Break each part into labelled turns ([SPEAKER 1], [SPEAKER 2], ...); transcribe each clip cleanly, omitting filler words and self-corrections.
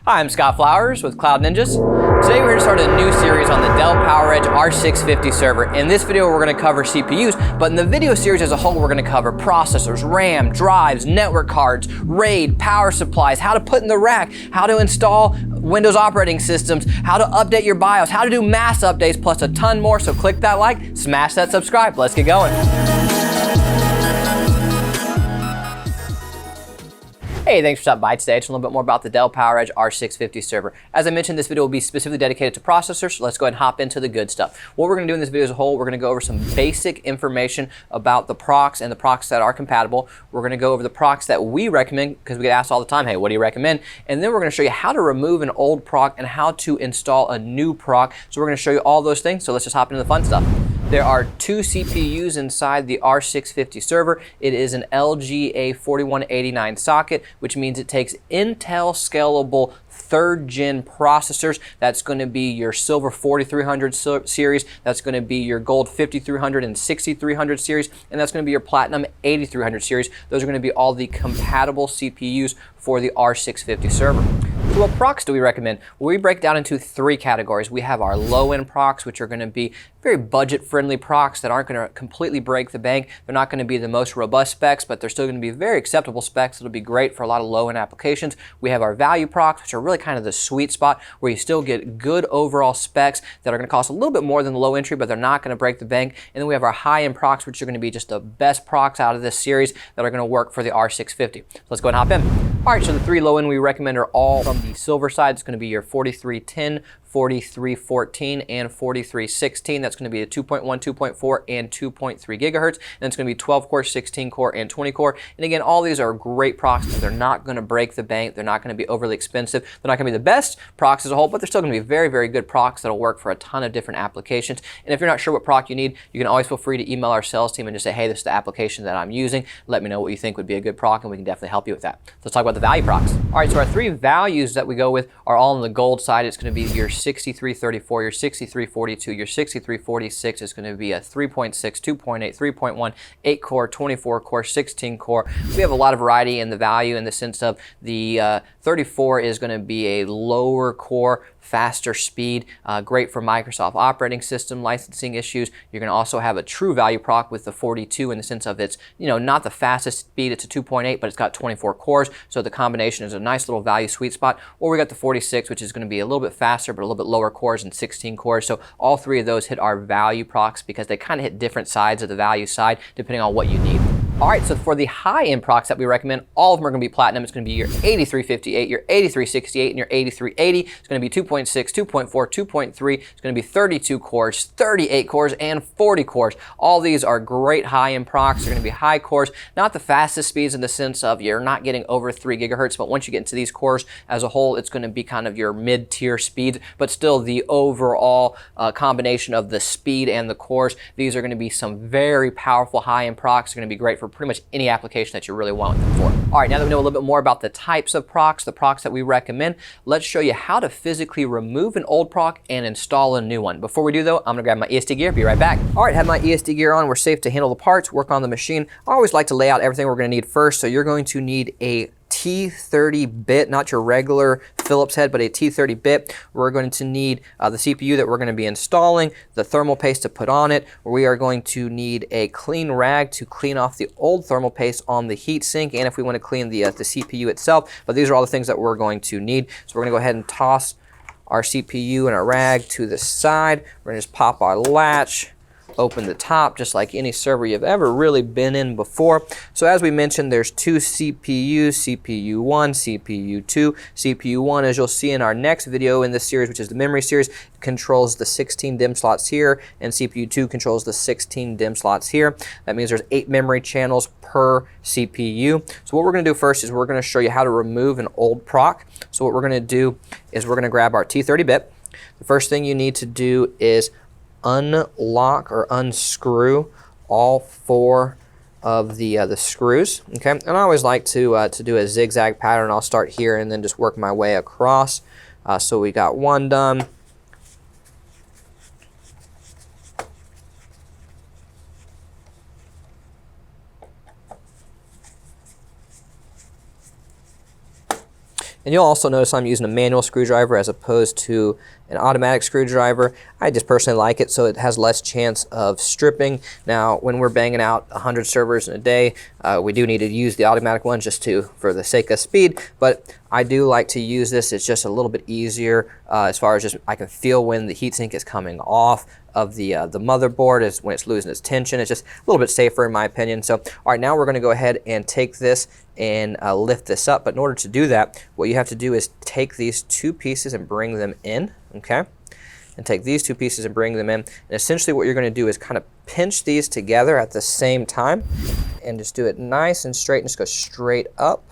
[SPEAKER 1] Hi, I'm Scott Flowers with Cloud Ninjas. Today we're going to start a new series on the Dell PowerEdge R650 Server. In this video we're going to cover CPUs, but in the video series as a whole we're going to cover processors, RAM, drives, network cards, RAID, power supplies, how to put in the rack, how to install Windows operating systems, how to update your BIOS, how to do mass updates, plus a ton more. So click that like, smash that subscribe. Let's get going. Hey, thanks for stopping by today. Just a little bit more about the Dell PowerEdge R650 Server. As I mentioned, this video will be specifically dedicated to processors, so let's go ahead and hop into the good stuff. What we're going to do in this video as a whole, we're going to go over some basic information about the procs and the procs that are compatible. We're going to go over the procs that we recommend, because we get asked all the time, hey, what do you recommend? And then we're going to show you how to remove an old proc and how to install a new proc. So we're going to show you all those things, so let's just hop into the fun stuff. There are two CPUs inside the R650 server. It is an LGA4189 socket, which means it takes Intel scalable 3rd gen processors. That's going to be your Silver 4300 series, that's going to be your Gold 5300 and 6300 series, and that's going to be your Platinum 8300 series. Those are going to be all the compatible CPUs for the R650 server. So what procs do we recommend? Well, we break down into 3 categories. We have our low-end procs, which are going to be very budget-friendly procs that aren't going to completely break the bank. They're not going to be the most robust specs, but they're still going to be very acceptable specs. It'll be great for a lot of low-end applications. We have our value procs, which are really kind of the sweet spot where you still get good overall specs that are going to cost a little bit more than the low entry, but they're not going to break the bank. And then we have our high-end procs, which are going to be just the best procs out of this series that are going to work for the R650. So let's go ahead and hop in. All right, so the 3 low-end we recommend are all from the silver side. It's going to be your 4310, 4314, and 4316. That's going to be a 2.1, 2.4, and 2.3 gigahertz. And it's going to be 12 core, 16 core, and 20 core. And again, all these are great procs, but they're not going to break the bank. They're not going to be overly expensive. They're not going to be the best procs as a whole, but they're still going to be very, very good procs that'll work for a ton of different applications. And if you're not sure what proc you need, you can always feel free to email our sales team and just say, hey, this is the application that I'm using. Let me know what you think would be a good proc, and we can definitely help you with that. So let's talk about the value procs. All right, so our 3 values that we go with are all on the gold side. It's going to be your 6334, your 6342, your 6346 is going to be a 3.6, 2.8, 3.1, 8 core, 24 core, 16 core. We have a lot of variety in the value in the sense of the 34 is going to be a lower core, faster speed, great for Microsoft operating system licensing issues. You're going to also have a true value proc with the 42 in the sense of it's, not the fastest speed, it's a 2.8, but it's got 24 cores, so the combination is a nice little value sweet spot. Or we got the 46, which is going to be a little bit faster, but a little bit lower cores and 16 cores. So all 3 of those hit our value procs because they kind of hit different sides of the value side depending on what you need. All right, so for the high-end procs that we recommend, all of them are going to be platinum. It's going to be your 8358, your 8368, and your 8380. It's going to be 2.6, 2.4, 2.3. It's going to be 32 cores, 38 cores, and 40 cores. All these are great high-end procs. They're going to be high cores, not the fastest speeds in the sense of you're not getting over 3 gigahertz, but once you get into these cores as a whole, it's going to be kind of your mid-tier speed, but still the overall combination of the speed and the cores. These are going to be some very powerful high-end procs. They're going to be great for pretty much any application that you really want them for. All right, now that we know a little bit more about the types of procs, the procs that we recommend, let's show you how to physically remove an old proc and install a new one. Before we do though, I'm gonna grab my ESD gear, be right back. All right, have my ESD gear on. We're safe to handle the parts, work on the machine. I always like to lay out everything we're gonna need first. So you're going to need a T30 bit, not your regular Phillips head, but a T30 bit. We're going to need the CPU that we're going to be installing, the thermal paste to put on it. We are going to need a clean rag to clean off the old thermal paste on the heat sink, and if we want to clean the CPU itself. But these are all the things that we're going to need. So we're going to go ahead and toss our CPU and our rag to the side. We're going to just pop our latch, open the top just like any server you've ever really been in before. So as we mentioned, there's 2 CPUs, CPU 1, CPU 2. CPU 1, as you'll see in our next video in this series, which is the memory series, controls the 16 DIMM slots here, and CPU 2 controls the 16 DIMM slots here. That means there's 8 memory channels per CPU. So what we're going to do first is we're going to show you how to remove an old proc. So what we're going to do is we're going to grab our T30 bit. The first thing you need to do is unlock or unscrew all 4 of the screws. Okay, and I always like to do a zigzag pattern. I'll start here and then just work my way across. So we got 1 done. And you'll also notice I'm using a manual screwdriver as opposed to an automatic screwdriver. I just personally like it so it has less chance of stripping. Now, when we're banging out 100 servers in a day, we do need to use the automatic one just for the sake of speed, but I do like to use this. It's just a little bit easier as far as just I can feel when the heatsink is coming off of the motherboard is when it's losing its tension. It's just a little bit safer in my opinion. So, all right, now we're going to go ahead and take this and lift this up. But in order to do that, what you have to do is take these two pieces and bring them in, okay? And take these two pieces and bring them in. And essentially what you're going to do is kind of pinch these together at the same time and just do it nice and straight and just go straight up.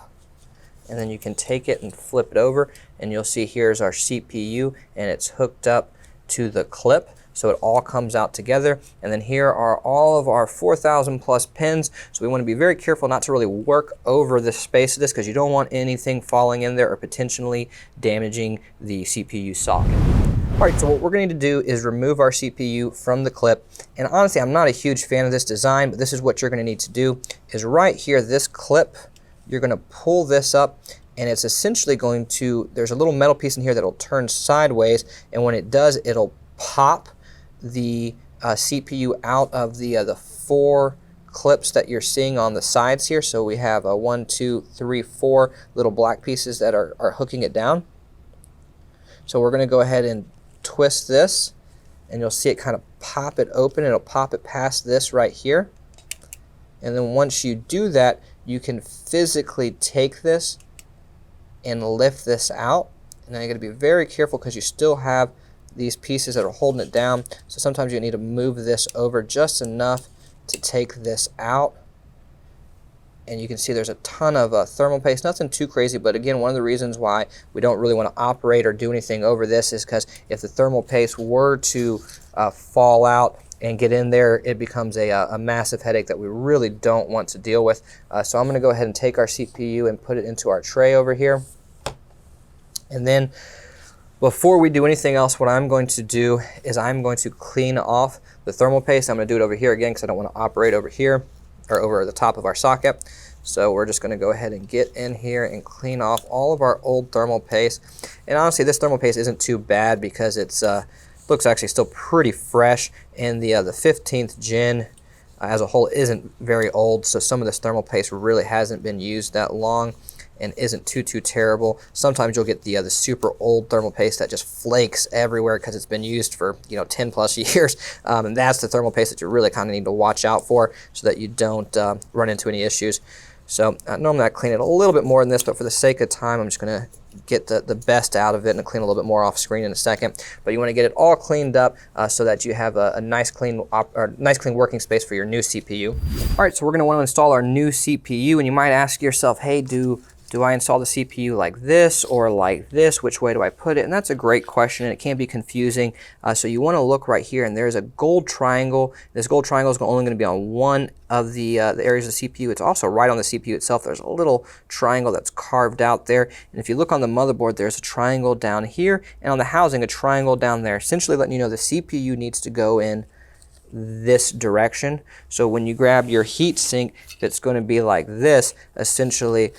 [SPEAKER 1] And then you can take it and flip it over and you'll see here's our CPU and it's hooked up to the clip. So it all comes out together. And then here are all of our 4,000 plus pins. So we want to be very careful not to really work over the space of this because you don't want anything falling in there or potentially damaging the CPU socket. All right, so what we're going to do is remove our CPU from the clip. And honestly, I'm not a huge fan of this design, but this is what you're going to need to do is right here, this clip, you're going to pull this up and it's essentially going to, there's a little metal piece in here that'll turn sideways. And when it does, it'll pop the CPU out of the four clips that you're seeing on the sides here. So we have 1, 2, 3, 4 little black pieces that are hooking it down. So we're going to go ahead and twist this and you'll see it kind of pop it open. It'll pop it past this right here. And then once you do that, you can physically take this and lift this out. And now you're going to be very careful because you still have these pieces that are holding it down. So sometimes you need to move this over just enough to take this out. And you can see there's a ton of thermal paste, nothing too crazy, but again, one of the reasons why we don't really want to operate or do anything over this is because if the thermal paste were to fall out and get in there, it becomes a massive headache that we really don't want to deal with. So I'm going to go ahead and take our CPU and put it into our tray over here. And then before we do anything else, what I'm going to do is I'm going to clean off the thermal paste. I'm going to do it over here again because I don't want to operate over here or over the top of our socket. So we're just going to go ahead and get in here and clean off all of our old thermal paste. And honestly, this thermal paste isn't too bad because it's looks actually still pretty fresh. And the 15th gen as a whole isn't very old, so some of this thermal paste really hasn't been used that long and isn't too terrible. Sometimes you'll get the super old thermal paste that just flakes everywhere because it's been used for 10 plus years, and that's the thermal paste that you really kind of need to watch out for so that you don't run into any issues. So normally I clean it a little bit more than this, but for the sake of time, I'm just going to get the best out of it and clean a little bit more off screen in a second. But you want to get it all cleaned up so that you have a nice clean working space for your new CPU. All right, so we're going to want to install our new CPU, and you might ask yourself, hey, do I install the CPU like this or like this? Which way do I put it? And that's a great question, and it can be confusing. So you want to look right here, and there's a gold triangle. This gold triangle is only going to be on one of the areas of the CPU. It's also right on the CPU itself. There's a little triangle that's carved out there. And if you look on the motherboard, there's a triangle down here, and on the housing, a triangle down there, essentially letting you know the CPU needs to go in this direction. So when you grab your heat sink, that's going to be like this. Essentially,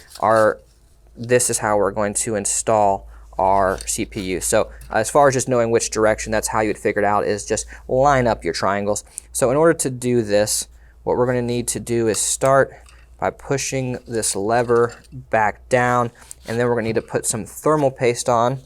[SPEAKER 1] this is how we're going to install our CPU. So as far as just knowing which direction, that's how you'd figure it out, is just line up your triangles. So in order to do this, what we're going to need to do is start by pushing this lever back down, and then we're going to need to put some thermal paste on.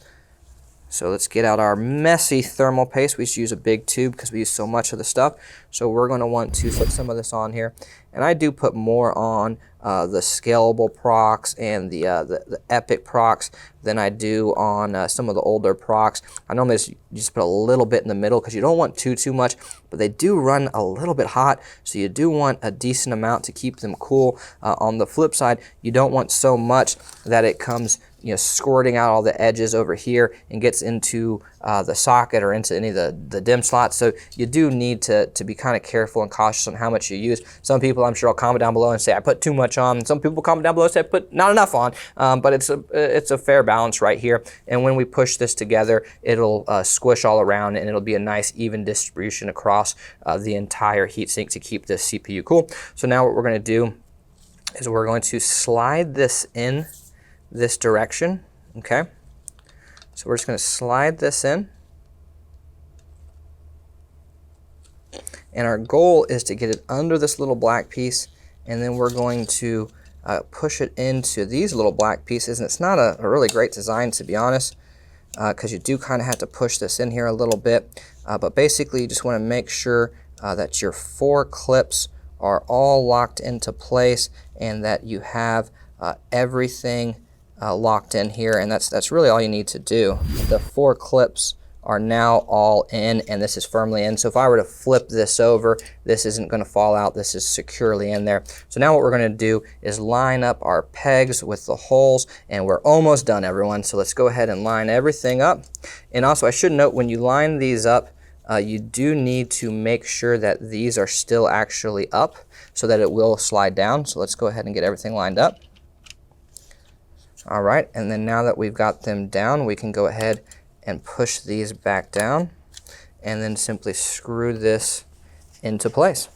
[SPEAKER 1] So let's get out our messy thermal paste. We just use a big tube because we use so much of the stuff. So we're going to want to put some of this on here. And I do put more on the scalable procs and the epic procs than I do on some of the older procs. I normally just put a little bit in the middle because you don't want too much, but they do run a little bit hot, so you do want a decent amount to keep them cool. On the flip side, you don't want so much that it comes squirting out all the edges over here and gets into the socket or into any of the DIMM slots. So you do need to be kind of careful and cautious on how much you use. Some people, I'm sure, will comment down below and say I put too much on. Some people comment down below and say I put not enough on. But it's a fair balance right here. And when we push this together, it'll squish all around and it'll be a nice even distribution across the entire heatsink to keep this CPU cool. So now what we're going to do is we're going to slide this in this direction, Okay, so we're just going to slide this in. And our goal is to get it under this little black piece, and then we're going to push it into these little black pieces. And it's not a really great design, to be honest, because you do kind of have to push this in here a little bit. But basically, you just want to make sure that your 4 clips are all locked into place and that you have everything locked in here. And that's really all you need to do. The 4 clips are now all in, and this is firmly in. So if I were to flip this over, this isn't going to fall out. This is securely in there. So now what we're going to do is line up our pegs with the holes, and we're almost done, everyone. So let's go ahead and line everything up. And also, I should note, when you line these up, you do need to make sure that these are still actually up so that it will slide down. So let's go ahead and get everything lined up. All right, and then now that we've got them down, we can go ahead and push these back down and then simply screw this into place.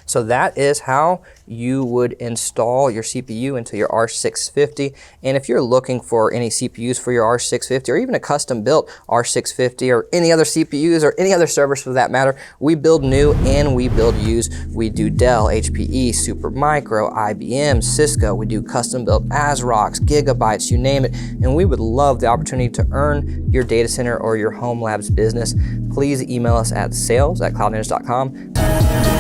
[SPEAKER 1] So that is how you would install your CPU into your R650. And if you're looking for any CPUs for your R650, or even a custom built R650, or any other CPUs or any other servers for that matter, we build new and we build used. We do Dell, HPE, Supermicro, IBM, Cisco. We do custom built ASRoCs, Gigabytes, you name it. And we would love the opportunity to earn your data center or your home labs business. Please email us at sales@cloudninjas.com.